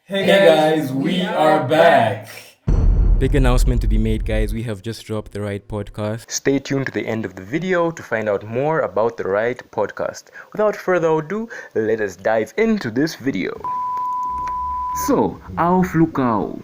Hey guys, we are back. Big announcement to be made, guys. We have just dropped the Right podcast. Stay tuned to the end of the video to find out more about the Right podcast. Without further ado, let us dive into this video. So, Alph Lukau.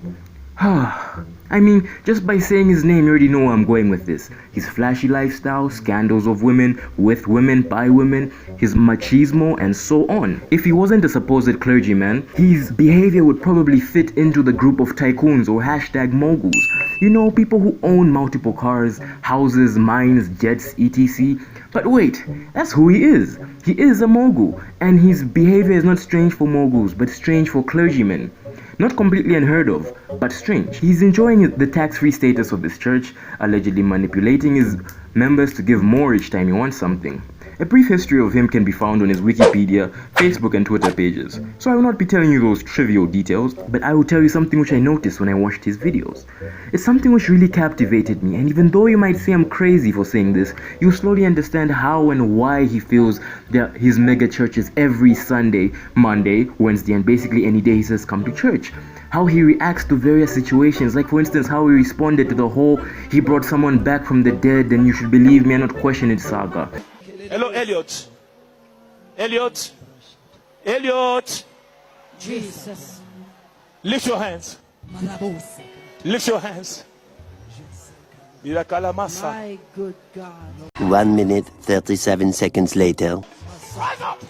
I mean, just by saying his name, you already know where I'm going with this. His flashy lifestyle, scandals of women, with women, by women, his machismo, and so on. If he wasn't a supposed clergyman, his behavior would probably fit into the group of tycoons or hashtag moguls. You know, people who own multiple cars, houses, mines, jets, etc. But wait, that's who he is. He is a mogul, and his behavior is not strange for moguls, but strange for clergymen. Not completely unheard of, but strange. He's enjoying the tax-free status of his church, allegedly manipulating his members to give more each time he wants something. A brief history of him can be found on his Wikipedia, Facebook and Twitter pages. So I will not be telling you those trivial details, but I will tell you something which I noticed when I watched his videos. It's something which really captivated me, and even though you might say I'm crazy for saying this, you'll slowly understand how and why he feels that his mega churches every Sunday, Monday, Wednesday, and basically any day he says come to church. How he reacts to various situations, like for instance how he responded to the whole he brought someone back from the dead and you should believe me and not question it saga. Hello, Elliot. Elliot. Elliot. Jesus. Lift your hands. Lift your hands. My good God. 1 minute, 37 seconds later. Rise up.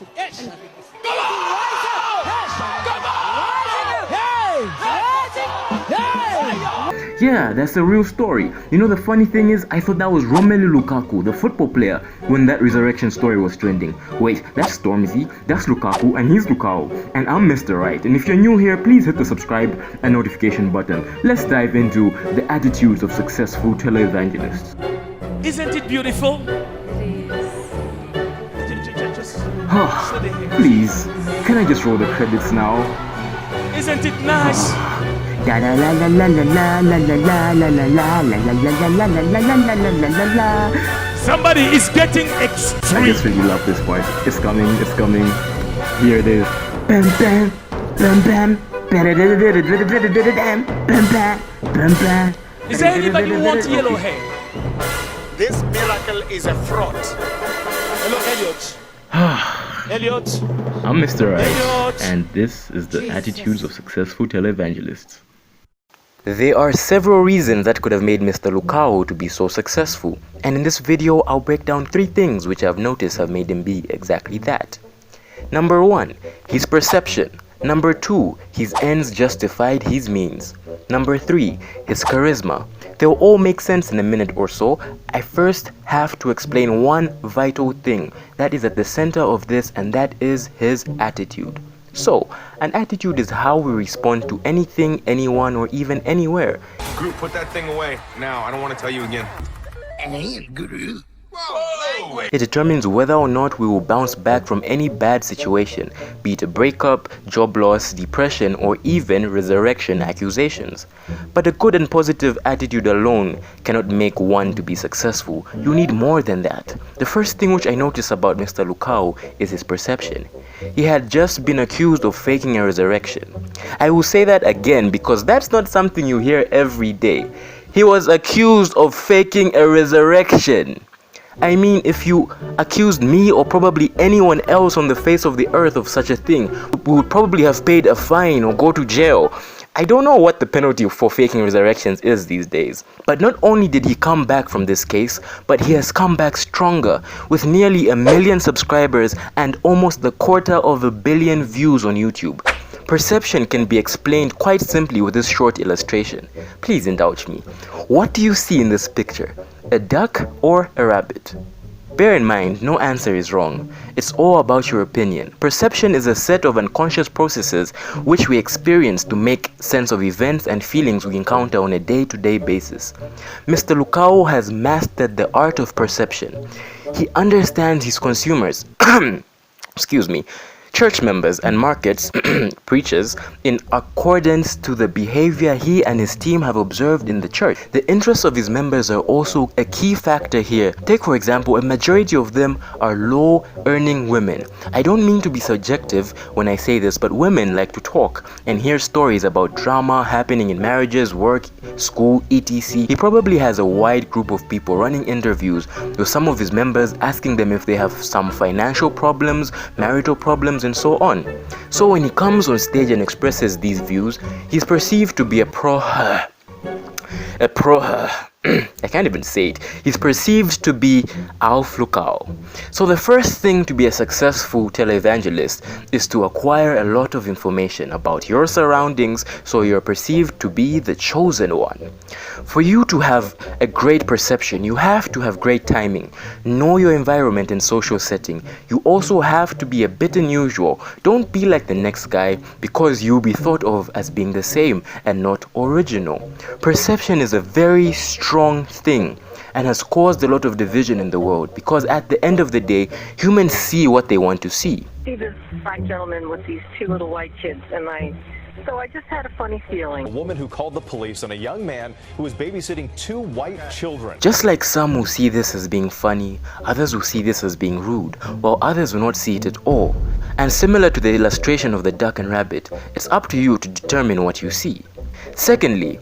Yeah, that's a real story. You know, the funny thing is, I thought that was Romelu Lukaku, the football player, when that resurrection story was trending. Wait, that's Stormzy, that's Lukaku, and he's Lukau. And I'm Mr. Right. And if you're new here, please hit the subscribe and notification button. Let's dive into the attitudes of successful televangelists. Isn't it beautiful? Please, can I just roll the credits now? Isn't it nice? La la la la la la la la la la la la la la la. Somebody is getting I extreme. just really love this part. It's coming, it's coming. Here it is. Bam bam bam bam bam bam bam bam. Is there anybody who wants yellow hair? This miracle is a fraud. Hello, Elliot. Elliot. I'm Mr. Right, Elliot. and this is the attitudes of successful televangelists. There are several reasons that could have made Mr. Lukau to be so successful, and in this video I'll break down 3 things which I've noticed have made him be exactly that. Number 1, his perception. Number 2, his ends justified his means. Number 3, his charisma. They'll all make sense in a minute or so. I first have to explain one vital thing that is at the center of this, and that is his attitude. So, an attitude is how we respond to anything, anyone, or even anywhere. Group, put that thing away. Now, I don't want to tell you again. It determines whether or not we will bounce back from any bad situation, be it a breakup, job loss, depression, or even resurrection accusations. But a good and positive attitude alone cannot make one to be successful. You need more than that. The first thing which I notice about Mr. Lukau is his perception. He had just been accused of faking a resurrection. I will say that again because that's not something you hear every day. He was accused of faking a resurrection. I mean, if you accused me or probably anyone else on the face of the earth of such a thing, we would probably have paid a fine or go to jail. I don't know what the penalty for faking resurrections is these days. But not only did he come back from this case, but he has come back stronger, with nearly 1 million subscribers and almost 250 million views on YouTube. Perception can be explained quite simply with this short illustration. Please indulge me. What do you see in this picture? A duck or a rabbit? Bear in mind, no answer is wrong. It's all about your opinion. Perception is a set of unconscious processes which we experience to make sense of events and feelings we encounter on a day-to-day basis. Mr. Lukau has mastered the art of perception. He understands his consumers. Excuse me. church members and markets preachers in accordance to the behavior he and his team have observed in the church. The interests of his members are also a key factor here. Take for example, a majority of them are low earning women. I don't mean to be subjective when I say this, but women like to talk and hear stories about drama happening in marriages, work, school, etc. He probably has a wide group of people running interviews with some of his members, asking them if they have some financial problems, marital problems, and so on. So when he comes on stage and expresses these views, he's perceived to be I can't even say it. He's perceived to be Alph Lukau. So the first thing to be a successful televangelist is to acquire a lot of information about your surroundings so you're perceived to be the chosen one. For you to have a great perception, you have to have great timing. Know your environment and social setting. You also have to be a bit unusual. Don't be like the next guy because you'll be thought of as being the same and not original. Perception is a very strong thing and has caused a lot of division in the world because at the end of the day, humans see what they want to see. See this black gentleman with these two little white kids, and I just had a funny feeling. A woman who called the police on a young man who was babysitting two white children. Just like some will see this as being funny, others will see this as being rude, while others will not see it at all. And similar to the illustration of the duck and rabbit, it's up to you to determine what you see. Secondly,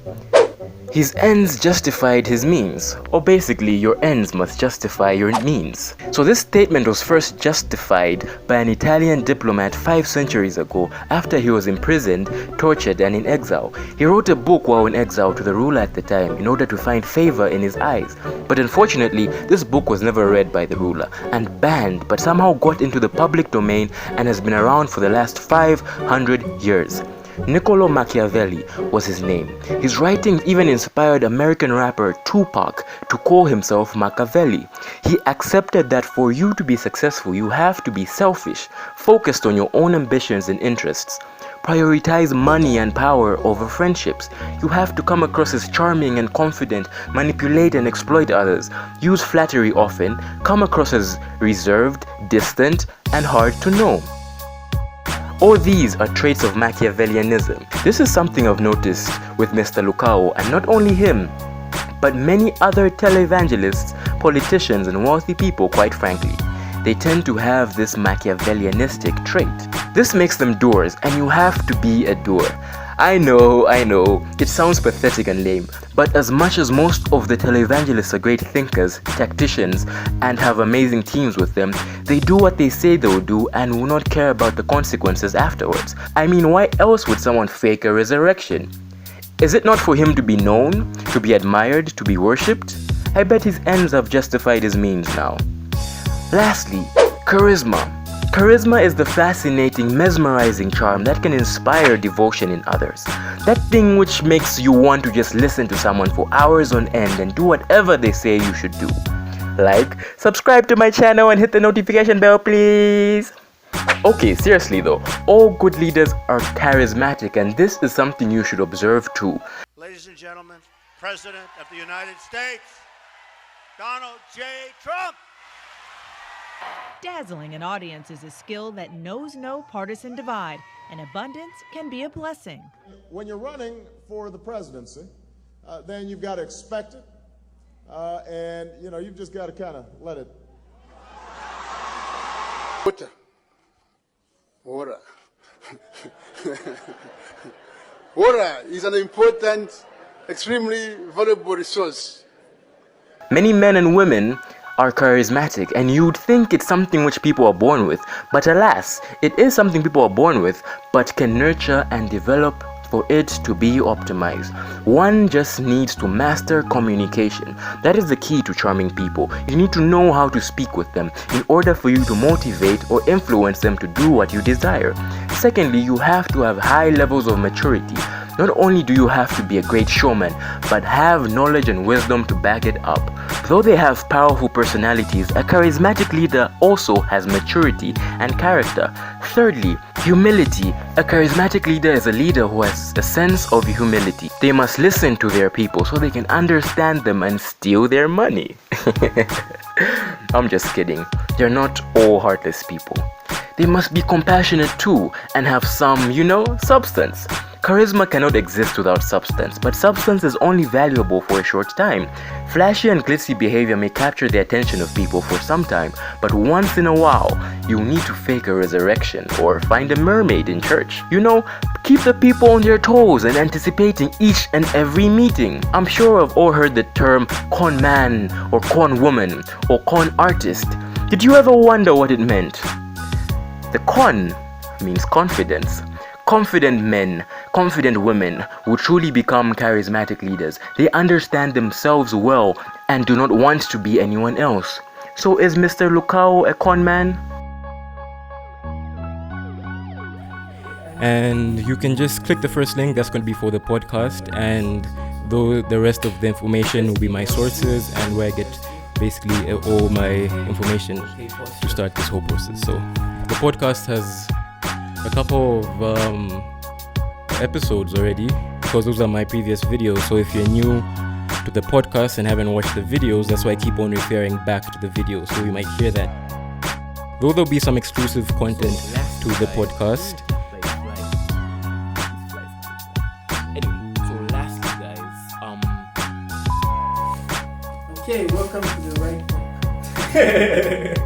his ends justified his means, or basically your ends must justify your means. So this statement was first justified by an Italian diplomat 5 centuries ago after he was imprisoned, tortured, and in exile. He wrote a book while in exile to the ruler at the time in order to find favor in his eyes. But unfortunately, this book was never read by the ruler and banned, but somehow got into the public domain and has been around for the last 500 years. Niccolo Machiavelli was his name. His writings even inspired American rapper Tupac to call himself Machiavelli. He accepted that for you to be successful, you have to be selfish, focused on your own ambitions and interests. Prioritize money and power over friendships. You have to come across as charming and confident, manipulate and exploit others, use flattery often, come across as reserved, distant, and hard to know. All these are traits of Machiavellianism. This is something I've noticed with Mr. Lukau, and not only him, but many other televangelists, politicians, and wealthy people, quite frankly. They tend to have this Machiavellianistic trait. This makes them doers, and you have to be a doer. I know, it sounds pathetic and lame, but as much as most of the televangelists are great thinkers, tacticians, and have amazing teams with them, they do what they say they'll do and will not care about the consequences afterwards. I mean, why else would someone fake a resurrection? Is it not for him to be known, to be admired, to be worshipped? I bet his ends have justified his means now. Lastly, charisma. Charisma is the fascinating, mesmerizing charm that can inspire devotion in others. That thing which makes you want to just listen to someone for hours on end and do whatever they say you should do. Like, subscribe to my channel and hit the notification bell, please. Okay, seriously though, all good leaders are charismatic, and this is something you should observe too. Ladies and gentlemen, President of the United States, Donald J. Trump. Dazzling an audience is a skill that knows no partisan divide, and abundance can be a blessing. When you're running for the presidency, then you've got to expect it, and you've just got to kind of let it. Water is an important, extremely valuable resource. Many men and women are charismatic, and you'd think it's something which people are born with, but alas, it is something people are born with, but can nurture and develop for it to be optimized. One just needs to master communication. That is the key to charming people. You need to know how to speak with them in order for you to motivate or influence them to do what you desire. Secondly, you have to have high levels of maturity. Not only do you have to be a great showman, but have knowledge and wisdom to back it up. Though they have powerful personalities, a charismatic leader also has maturity and character. Thirdly, humility. A charismatic leader is a leader who has a sense of humility. They must listen to their people so they can understand them and steal their money. I'm just kidding. They're not all heartless people. They must be compassionate too and have some, substance. Charisma cannot exist without substance, but substance is only valuable for a short time. Flashy and glitzy behavior may capture the attention of people for some time, but once in a while, you need to fake a resurrection or find a mermaid in church. Keep the people on their toes and anticipating each and every meeting. I'm sure I've all heard the term con man or con woman or con artist. Did you ever wonder what it meant? The con means confidence. Confident men, confident women who truly become charismatic leaders. They understand themselves well and do not want to be anyone else. So is Mr. Lukau a con man? And you can just click the first link, that's going to be for the podcast, and the rest of the information will be my sources and where I get basically all my information to start this whole process. So the podcast has a couple of episodes already, because those are my previous videos. So if you're new to the podcast and haven't watched the videos, that's why I keep on referring back to the videos, so you might hear that. Though there'll be some exclusive content to the podcast. Anyway, so lastly guys, Okay, welcome to the right podcast.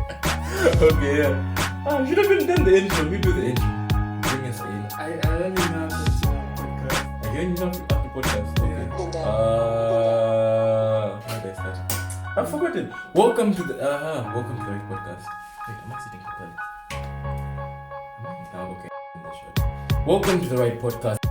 Okay, yeah. I should have been done the intro. We do the intro. Bring us in. I don't even know how to podcast. I don't even know how to podcast. Okay. How do I start? I've forgotten. Welcome to the right podcast. Wait, am I sitting properly? Oh, okay. Welcome to the right podcast.